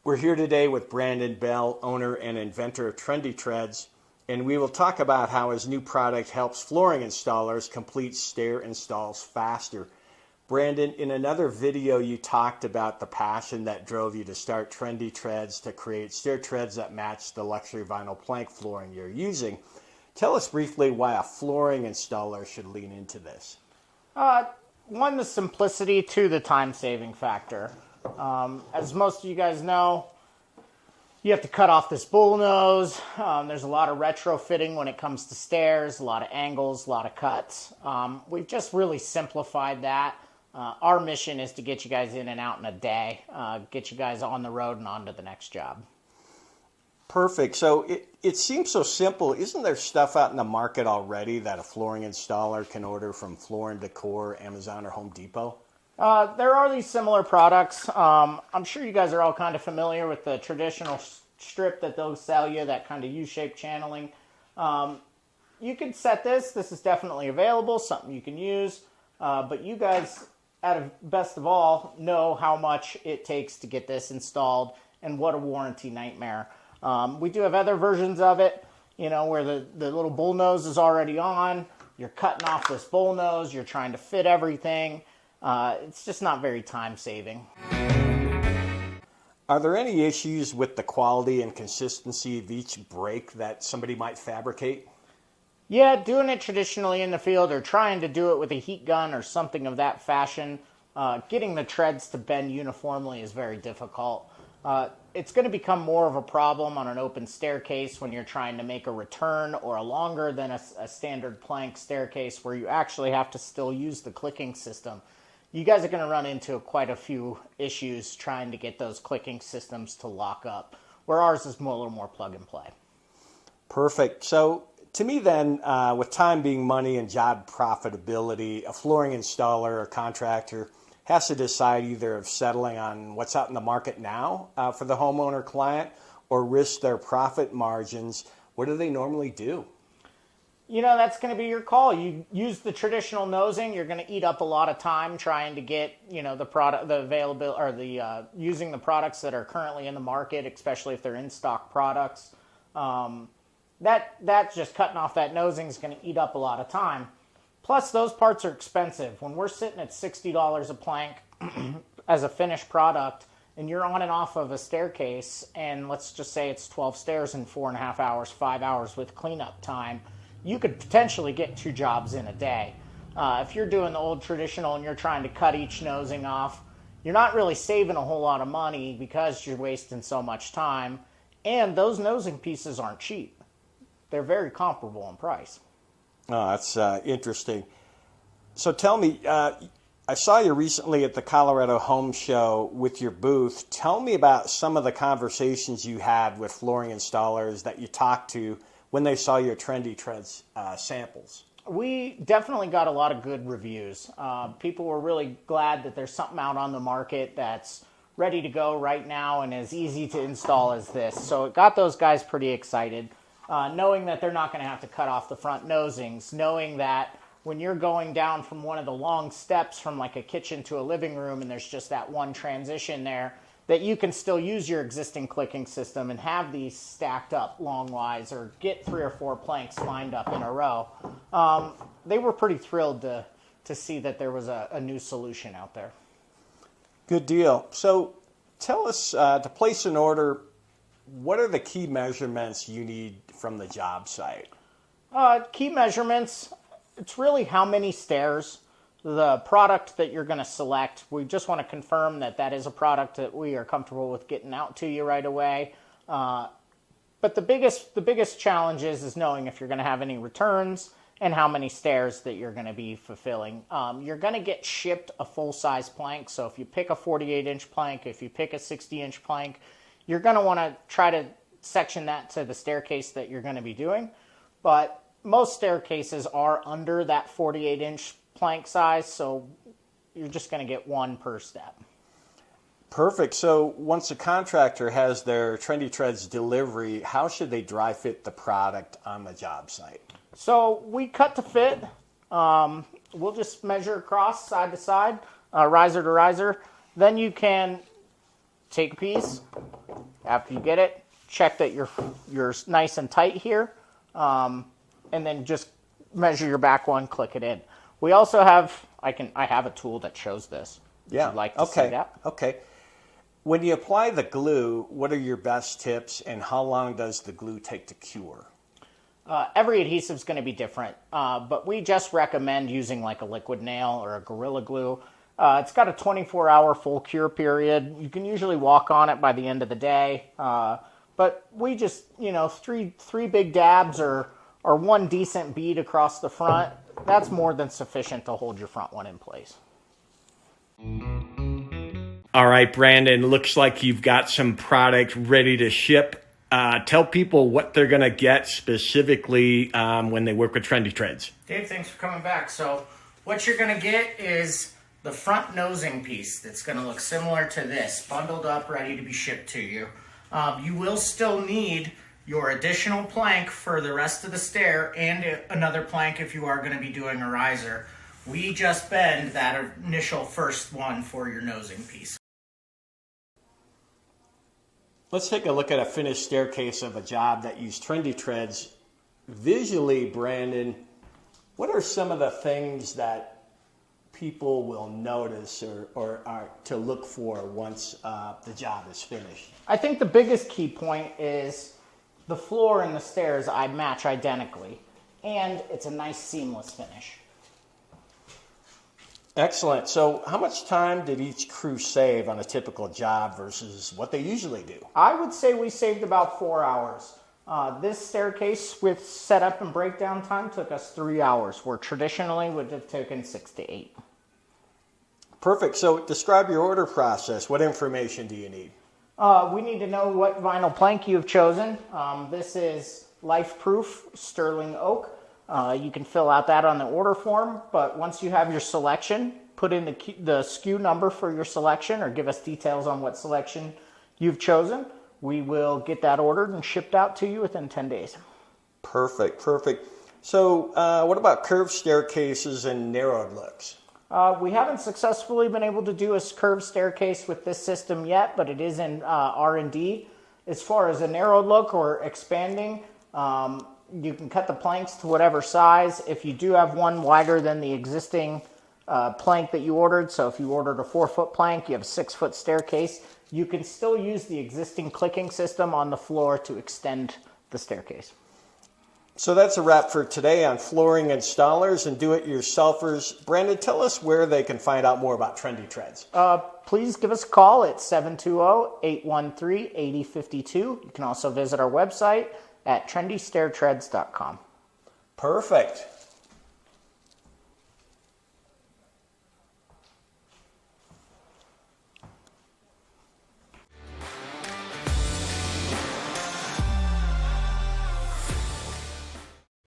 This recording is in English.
We're here today with Brandon Bell, owner and inventor of Trendy Treads, and we will talk about how his new product helps flooring installers complete stair installs faster. Brandon, in another video you talked about the passion that drove you to start Trendy Treads to create stair treads that match the luxury vinyl plank flooring you're using. Tell us briefly why a flooring installer should lean into this. One, the simplicity, two, the time-saving factor. As most of you guys know, you have to cut off this bull nose. There's a lot of retrofitting when it comes to stairs, a lot of angles, a lot of cuts. We've just really simplified that. Our mission is to get you guys in and out in a day, get you guys on the road and on to the next job. Perfect. So it seems so simple. Isn't there stuff out in the market already that a flooring installer can order from Floor & Decor, Amazon, or Home Depot? There are these similar products. I'm sure you guys are all kind of familiar with the traditional strip that they'll sell you, that kind of U-shaped channeling. You can set this. This is definitely available, something you can use. But you guys, best of all, know how much it takes to get this installed and what a warranty nightmare. We do have other versions of it, you know, where the little bull nose is already on. You're cutting off this bull nose. You're trying to fit everything. It's just not very time-saving. Are there any issues with the quality and consistency of each break that somebody might fabricate? Yeah, doing it traditionally in the field or trying to do it with a heat gun or something of that fashion, getting the treads to bend uniformly is very difficult. It's going to become more of a problem on an open staircase when you're trying to make a return or a longer than a standard plank staircase where you actually have to still use the clicking system. You guys are going to run into quite a few issues trying to get those clicking systems to lock up, where ours is a little more plug and play. Perfect. So to me then, with time being money and job profitability, a flooring installer or contractor has to decide either of settling on what's out in the market now for the homeowner client or risk their profit margins. What do they normally do? You know, that's going to be your call. You use the traditional nosing. You're going to eat up a lot of time trying to get, you know, the product, the available, or the using the products that are currently in the market, especially if they're in stock products. That's just cutting off that nosing is going to eat up a lot of time. Plus, those parts are expensive. When we're sitting at $60 a plank as a finished product, and you're on and off of a staircase, and let's just say it's 12 stairs in 4.5 hours, 5 hours with cleanup time, you could potentially get 2 jobs in a day. If you're doing the old traditional and you're trying to cut each nosing off, you're not really saving a whole lot of money because you're wasting so much time. And those nosing pieces aren't cheap. They're very comparable in price. Oh, that's interesting. So tell me, I saw you recently at the Colorado Home Show with your booth. Tell me about some of the conversations you had with flooring installers that you talked to when they saw your Trendy Treads samples. We definitely got a lot of good reviews. People were really glad that there's something out on the market that's ready to go right now and as easy to install as this. So it got those guys pretty excited, knowing that they're not going to have to cut off the front nosings, knowing that when you're going down from one of the long steps from like a kitchen to a living room and there's just that one transition there, that you can still use your existing clicking system and have these stacked up longwise or get 3 or 4 planks lined up in a row. They were pretty thrilled to see that there was a new solution out there. Good deal. So tell us, to place an order, what are the key measurements you need from the job site? Key measurements, it's really how many stairs, the product that you're going to select. We just want to confirm that that is a product that we are comfortable with getting out to you right away. But the biggest challenge is knowing if you're going to have any returns and how many stairs that you're going to be fulfilling. You're going to get shipped a full-size plank. So if you pick a 48-inch plank, if you pick a 60-inch plank, you're going to want to try to section that to the staircase that you're going to be doing. But most staircases are under that 48-inch plank size, so you're just going to get one per step. Perfect. So once a contractor has their Trendy Treads delivery, how should they dry fit the product on the job site? So we cut to fit. We'll just measure across side to side, riser to riser. Then you can take a piece, After you get it, check that you're nice and tight here, and then just measure your back one, click it in. We also have, I have a tool that shows this. Yeah. Would you like to see that? Okay. When you apply the glue, what are your best tips, and how long does the glue take to cure? Every adhesive is going to be different, but we just recommend using like a liquid nail or a Gorilla Glue. It's got a 24-hour full cure period. You can usually walk on it by the end of the day, but we just, three big dabs or one decent bead across the front, that's more than sufficient to hold your front one in place. All right, Brandon, looks like you've got some product ready to ship. Tell people what they're going to get specifically when they work with Trendy Treads. Dave, thanks for coming back. So what you're going to get is the front nosing piece that's going to look similar to this, bundled up, ready to be shipped to you. You will still need your additional plank for the rest of the stair and another plank if you are going to be doing a riser. We just bend that initial first one for your nosing piece. Let's take a look at a finished staircase of a job that used Trendy Treads. Visually, Brandon, what are some of the things that people will notice or are to look for once the job is finished? I think the biggest key point is the floor and the stairs I match identically, and it's a nice seamless finish. Excellent. So how much time did each crew save on a typical job versus what they usually do? I would say we saved about 4 hours. This staircase with setup and breakdown time took us 3 hours, where traditionally would have taken 6 to 8. Perfect. So describe your order process. What information do you need? We need to know what vinyl plank you've chosen. This is life-proof sterling oak. You can fill out that on the order form, but once you have your selection, put in the SKU number for your selection or give us details on what selection you've chosen. We will get that ordered and shipped out to you within 10 days. Perfect. So what about curved staircases and narrowed looks? We haven't successfully been able to do a curved staircase with this system yet, but it is in R&D. As far as a narrowed look or expanding, you can cut the planks to whatever size. If you do have one wider than the existing plank that you ordered, so if you ordered a 4-foot plank, you have a 6-foot staircase, you can still use the existing clicking system on the floor to extend the staircase. So that's a wrap for today on flooring installers and do-it-yourselfers. Brandon, tell us where they can find out more about Trendy Treads. Please give us a call at 720-813-8052. You can also visit our website at trendystairtreads.com. Perfect.